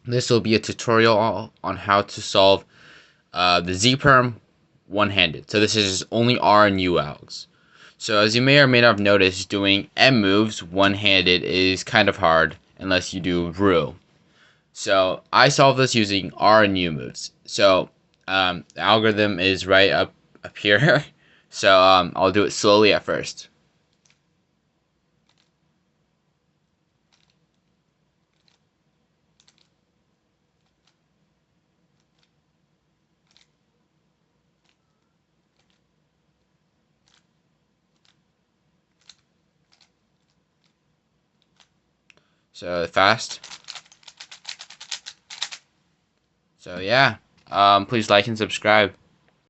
This will be a tutorial on how to solve the Z Perm one-handed. So this is only R and U algs. So as you may or may not have noticed, doing M moves one-handed is kind of hard unless you do RU. So I solve this using R and U moves. So the algorithm is right up here. So I'll do it slowly at first. So fast. So yeah, please like and subscribe.